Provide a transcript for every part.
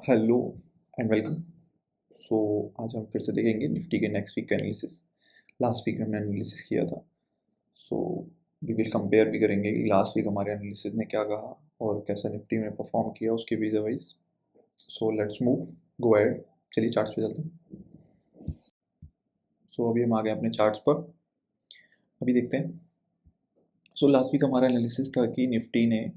Hello and welcome. सो आज हम फिर से देखेंगे निफ्टी के नेक्स्ट वीक का एनालिसिस। लास्ट वीक हमने एनालिसिस किया था, सो वी विल कंपेयर भी करेंगे कि लास्ट वीक हमारे एनालिसिस ने क्या कहा और कैसा निफ्टी में परफॉर्म किया उसके Vs wise. So let's move, go ahead. चलिए चार्ट्स पे चलते हैं। सो अभी हम आ गए अपने चार्ट्स पर, अभी देखते हैं। सो लास्ट वीक हमारा एनालिसिस था कि निफ्टी ने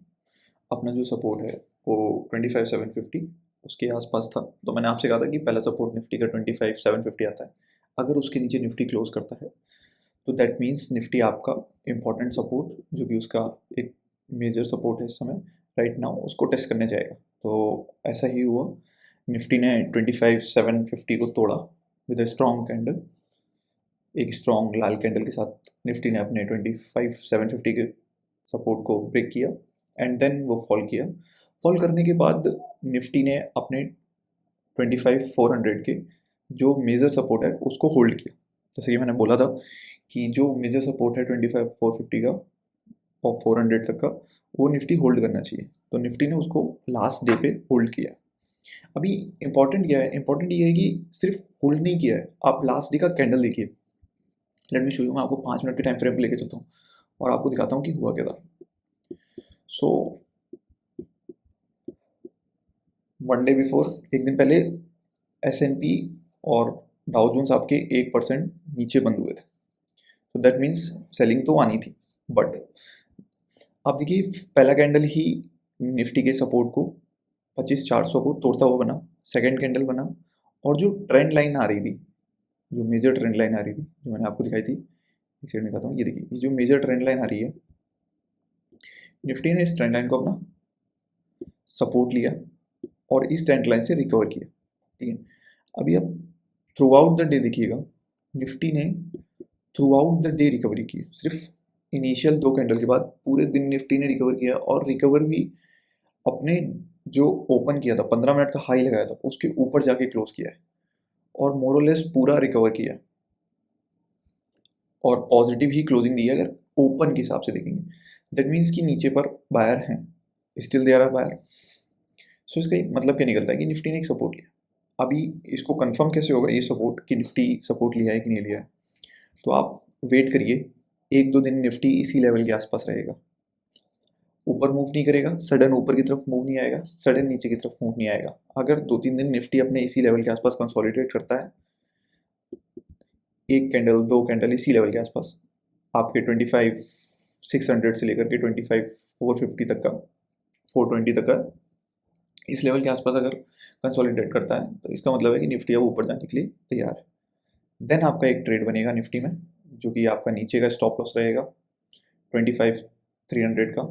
अपना जो सपोर्ट है वो 25,750 उसके आसपास था। तो मैंने आपसे कहा था कि पहला सपोर्ट निफ्टी का 25,750 आता है। अगर उसके नीचे निफ्टी क्लोज करता है तो दैट मीन्स निफ्टी आपका इम्पॉर्टेंट सपोर्ट, जो कि उसका एक मेजर सपोर्ट है इस समय राइट नाउ, उसको टेस्ट करने जाएगा। तो ऐसा ही हुआ, निफ्टी ने 25,750 को तोड़ा विद अ स्ट्रॉन्ग कैंडल। एक स्ट्रॉन्ग लाल कैंडल के साथ निफ्टी ने अपने 25,750 के सपोर्ट को ब्रेक किया एंड देन वो फॉल किया। फॉल करने के बाद निफ्टी ने अपने 25,400 के जो मेजर सपोर्ट है उसको होल्ड किया। जैसे कि मैंने बोला था कि जो मेजर सपोर्ट है 25,450 का और 400 तक का, वो निफ्टी होल्ड करना चाहिए। तो निफ्टी ने उसको लास्ट डे पे होल्ड किया। अभी इंपॉर्टेंट क्या है? इंपॉर्टेंट ये है कि सिर्फ होल्ड नहीं किया है, आप लास्ट डे का कैंडल देखिए। लेट मी शो यू, मैं आपको 5 मिनट के टाइम फ्रेम पे लेके चलता हूँ और आपको दिखाता हूँ कि हुआ क्या था। सो वन डे बिफोर, एक दिन पहले, S&P और डाउ जोन्स आपके 1% नीचे बंद हुए थे। तो दैट मीन्स सेलिंग तो आनी थी। बट आप देखिए, पहला कैंडल ही निफ्टी के सपोर्ट को 25,400 को तोड़ता हुआ बना। सेकंड कैंडल बना और जो ट्रेंड लाइन आ रही थी, जो मेजर ट्रेंड लाइन आ रही थी, जो मैंने आपको दिखाई थी, एक सेकंड दिखाता हूँ। ये देखिए, ये जो मेजर ट्रेंड लाइन आ रही है, निफ्टी ने इस ट्रेंड लाइन को अपना सपोर्ट लिया और इस ट्रेंड लाइन से रिकवर किया। ठीक है, अभी आप थ्रू आउट द डे देखिएगा, निफ्टी ने through out the day recovery की। सिर्फ इनिशियल दो कैंडल के बाद पूरे दिन निफ्टी ने रिकवर किया और रिकवर भी अपने जो ओपन किया था, 15 मिनट का हाई लगाया था, उसके ऊपर जाके क्लोज किया है और मोरलेस पूरा रिकवर किया है और पॉजिटिव ही क्लोजिंग दी है अगर ओपन के हिसाब से देखेंगे। दैट मीन्स कि नीचे पर बायर हैं, स्टिल देयर आर बायर। सो इसका मतलब क्या निकलता है कि निफ्टी ने एक सपोर्ट लिया। अभी इसको कंफर्म कैसे होगा ये सपोर्ट कि निफ्टी सपोर्ट लिया है कि नहीं लिया है? तो आप वेट करिए, एक दो दिन निफ्टी इसी लेवल के आसपास रहेगा, ऊपर मूव नहीं करेगा, सडन ऊपर की तरफ मूव नहीं आएगा, सडन नीचे की तरफ मूव नहीं आएगा। अगर 2-3 दिन निफ्टी अपने इसी लेवल के आसपास कंसोलिडेट करता है, एक कैंडल दो कैंडल इसी लेवल के आसपास, आपके 25,600 से लेकर के 25,450 तक का, 420 तक का, इस लेवल के आसपास अगर कंसोलिडेट करता है तो इसका मतलब है कि निफ्टी अब ऊपर जाने के लिए तैयार है। देन आपका एक ट्रेड बनेगा निफ्टी में, जो कि आपका नीचे का स्टॉप लॉस रहेगा 25,300 का,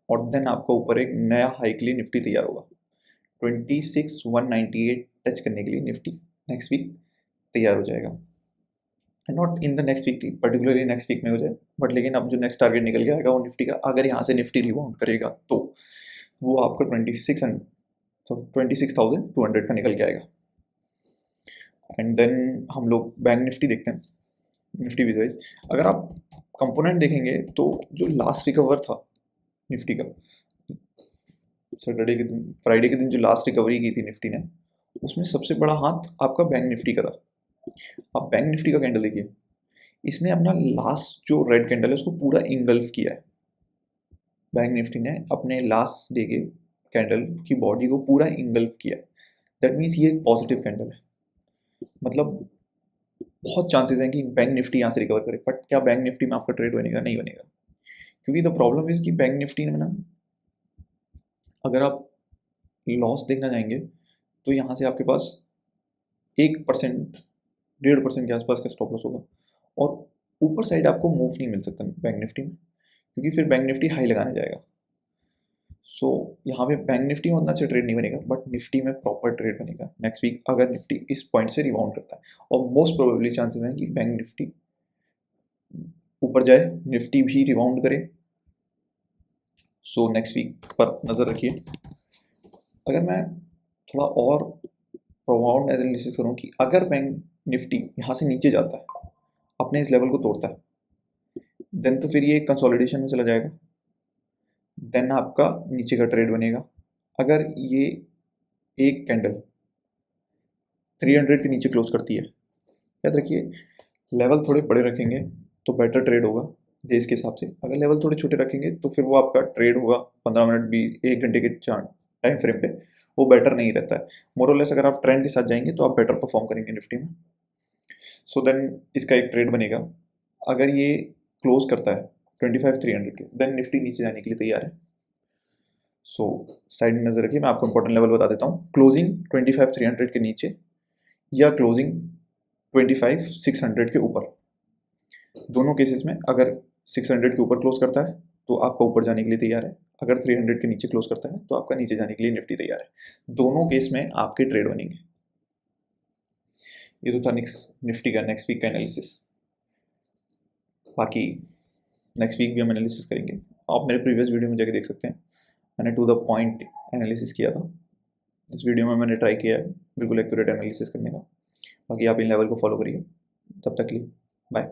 और देन आपका ऊपर एक नया हाई के लिए निफ्टी तैयार होगा। 26,198 टच करने के लिए निफ्टी नेक्स्ट वीक तैयार हो जाएगा। Not in the next week, particularly next week में हो जाए, बट लेकिन अब जो नेक्स्ट टारगेट निकल के आएगा वो निफ्टी का, अगर यहाँ से निफ्टी रिबाउंड करेगा तो वो आपका 26,200 का निकल के आएगा। एंड देन हम लोग बैंक निफ्टी देखते हैं, निफ्टी विजुअलाइज। अगर आप कंपोनेंट देखेंगे तो जो लास्ट रिकवर था निफ्टी का, सैटरडे के दिन, फ्राइडे के दिन जो लास्ट रिकवरी की थी निफ्टी ने, उसमें सबसे बड़ा हाथ आपका बैंक निफ्टी का था। आप बैंक निफ्टी का कैंडल देखिए, इसने अपना लास्ट जो रेड कैंडल है उसको पूरा इंगल्फ किया है। बैंक निफ्टी ने अपने लास्ट डे के कैंडल की बॉडी को पूरा इंगल्फ किया है। दैट मीन्स ये एक पॉजिटिव कैंडल है। मतलब बहुत चांसेस हैं कि बैंक निफ्टी यहाँ से रिकवर करे, बट क्या बैंक निफ्टी में आपका ट्रेड बनेगा? नहीं बनेगा, क्योंकि द प्रॉब्लम इज कि बैंक निफ्टी में ना, अगर आप लॉस देखना चाहेंगे तो यहाँ से आपके पास 1%, 1.5% के आसपास का स्टॉप लॉस होगा और ऊपर साइड आपको मूव नहीं मिल सकता बैंक निफ्टी में, क्योंकि फिर बैंक निफ्टी हाई लगाने जाएगा। सो यहाँ पे बैंक निफ्टी में उतना अच्छा ट्रेड नहीं बनेगा, बट निफ्टी में प्रॉपर ट्रेड बनेगा नेक्स्ट वीक अगर निफ्टी इस पॉइंट से रिबाउंड करता है। और मोस्ट प्रोबेबली चांसेस हैं कि बैंक निफ्टी ऊपर जाए, निफ्टी भी रिबाउंड करे। सो नेक्स्ट वीक पर नज़र रखिए। अगर मैं थोड़ा और प्रोफाउंड एनालिसिस करूँ कि अगर बैंक निफ्टी यहाँ से नीचे जाता है, अपने इस लेवल को तोड़ता है, देन तो फिर ये कंसोलिडेशन में चला जाएगा, देन आपका नीचे का ट्रेड बनेगा। अगर ये एक कैंडल 300 के नीचे क्लोज करती है, याद रखिए लेवल थोड़े बड़े रखेंगे तो बेटर ट्रेड होगा डेज के हिसाब से, अगर लेवल थोड़े छोटे रखेंगे तो फिर वो आपका ट्रेड होगा 15 मिनट भी 1 घंटे के टाइम फ्रेम पे, वो बेटर नहीं रहता है। मोरलेस अगर आप ट्रेंड के साथ जाएंगे तो आप बेटर परफॉर्म करेंगे निफ्टी में। सो देन इसका एक ट्रेड बनेगा, अगर ये क्लोज करता है 25,300 के, देन निफ्टी नीचे जाने के लिए तैयार है। सो साइड में नजर रखिए, मैं आपको इंपॉर्टेंट लेवल बता देता हूँ। क्लोजिंग 25,300 के नीचे या क्लोजिंग 25,600 के ऊपर, दोनों केसेस में अगर 600 के ऊपर क्लोज करता है तो आपका ऊपर जाने के लिए तैयार है, अगर 300 के नीचे क्लोज करता है तो आपका नीचे जाने के लिए निफ्टी तैयार है। दोनों केस में आपके ट्रेड बनेंगे। ये तो था निफ्टी का नेक्स्ट वीक का एनालिसिस। बाकी नेक्स्ट वीक भी हम एनालिसिस करेंगे, आप मेरे प्रीवियस वीडियो में जाके देख सकते हैं, मैंने टू द पॉइंट एनालिसिस किया था। इस वीडियो में मैंने ट्राई किया है बिल्कुल एक्यूरेट एनालिसिस करने का। बाकी आप इन लेवल को फॉलो करिए, तब तक के लिए बाय।